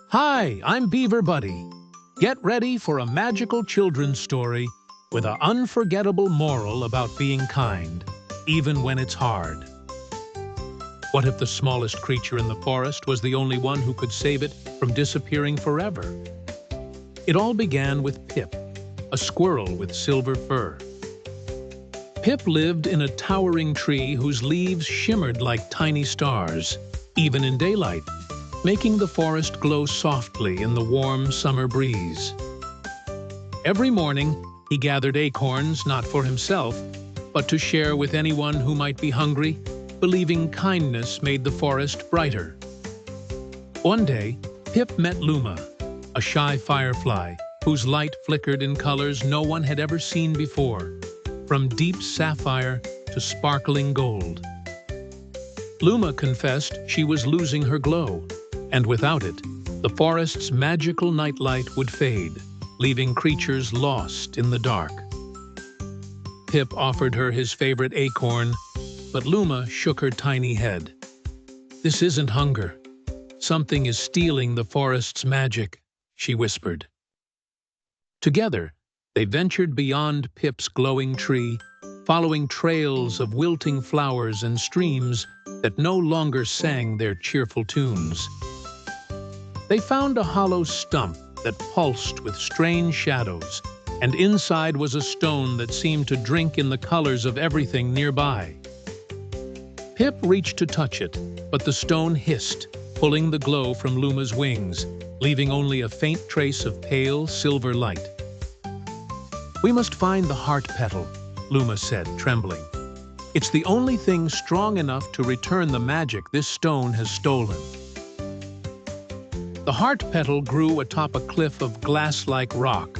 Hi, I'm Beaver Buddy. Get ready for a magical children's story with an unforgettable moral about being kind, even when it's hard. What if the smallest creature in the forest was the only one who could save it from disappearing forever? It all began with Pip, a squirrel with silver fur. Pip lived in a towering tree whose leaves shimmered like tiny stars, even in daylight, making the forest glow softly in the warm summer breeze. Every morning, he gathered acorns not for himself, but to share with anyone who might be hungry, believing kindness made the forest brighter. One day, Pip met Luma, a shy firefly whose light flickered in colors no one had ever seen before, from deep sapphire to sparkling gold. Luma confessed she was losing her glow, and without it, the forest's magical nightlight would fade, leaving creatures lost in the dark. Pip offered her his favorite acorn, but Luma shook her tiny head. "This isn't hunger. Something is stealing the forest's magic," she whispered. Together, they ventured beyond Pip's glowing tree, following trails of wilting flowers and streams that no longer sang their cheerful tunes. They found a hollow stump that pulsed with strange shadows, and inside was a stone that seemed to drink in the colors of everything nearby. Pip reached to touch it, but the stone hissed, pulling the glow from Luma's wings, leaving only a faint trace of pale silver light. "We must find the heart petal," Luma said, trembling. "It's the only thing strong enough to return the magic this stone has stolen." The heart petal grew atop a cliff of glass-like rock,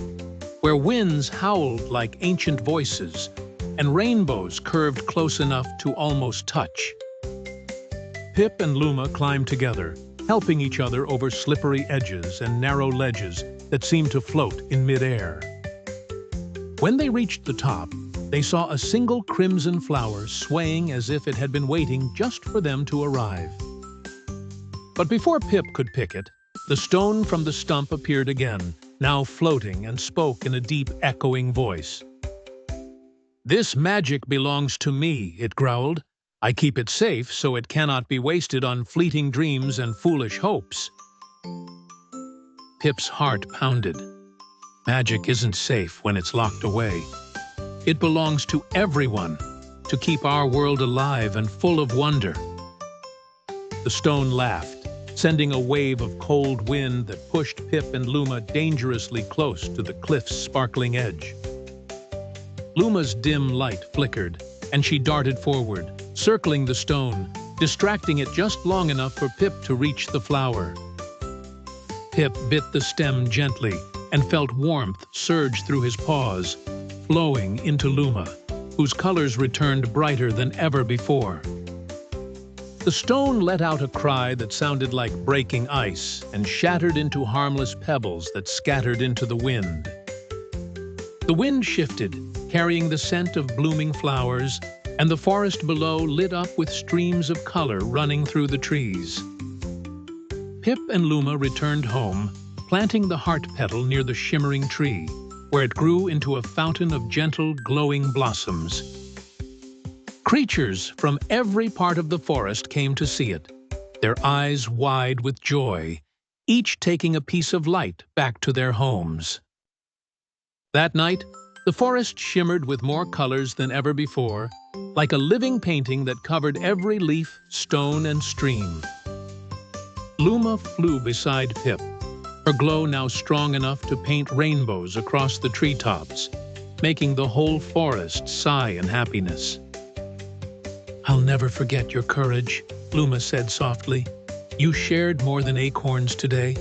where winds howled like ancient voices, and rainbows curved close enough to almost touch. Pip and Luma climbed together, helping each other over slippery edges and narrow ledges that seemed to float in midair. When they reached the top, they saw a single crimson flower swaying as if it had been waiting just for them to arrive. But before Pip could pick it, the stone from the stump appeared again, now floating, and spoke in a deep, echoing voice. "This magic belongs to me," it growled. "I keep it safe so it cannot be wasted on fleeting dreams and foolish hopes." Pip's heart pounded. Magic isn't safe when it's locked away. It belongs to everyone, to keep our world alive and full of wonder. The stone laughed, sending a wave of cold wind that pushed Pip and Luma dangerously close to the cliff's sparkling edge. Luma's dim light flickered, and she darted forward, circling the stone, distracting it just long enough for Pip to reach the flower. Pip bit the stem gently and felt warmth surge through his paws, flowing into Luma, whose colors returned brighter than ever before. The stone let out a cry that sounded like breaking ice and shattered into harmless pebbles that scattered into the wind. The wind shifted, carrying the scent of blooming flowers, and the forest below lit up with streams of color running through the trees. Pip and Luma returned home, planting the heart petal near the shimmering tree, where it grew into a fountain of gentle, glowing blossoms. Creatures from every part of the forest came to see it, their eyes wide with joy, each taking a piece of light back to their homes. That night, the forest shimmered with more colors than ever before, like a living painting that covered every leaf, stone, and stream. Luma flew beside Pip, her glow now strong enough to paint rainbows across the treetops, making the whole forest sigh in happiness. "I'll never forget your courage," Luma said softly. "You shared more than acorns today.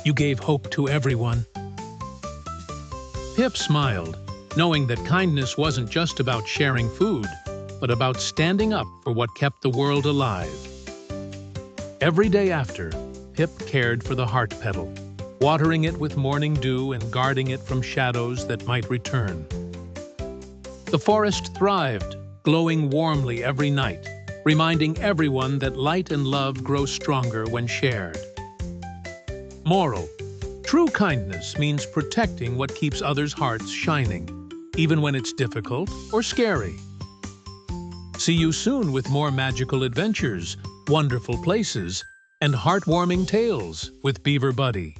You gave hope to everyone." Pip smiled, knowing that kindness wasn't just about sharing food, but about standing up for what kept the world alive. Every day after, Pip cared for the heart petal, watering it with morning dew and guarding it from shadows that might return. The forest thrived, glowing warmly every night, reminding everyone that light and love grow stronger when shared. Moral: true kindness means protecting what keeps others' hearts shining, even when it's difficult or scary. See you soon with more magical adventures, wonderful places, and heartwarming tales with Beaver Buddy.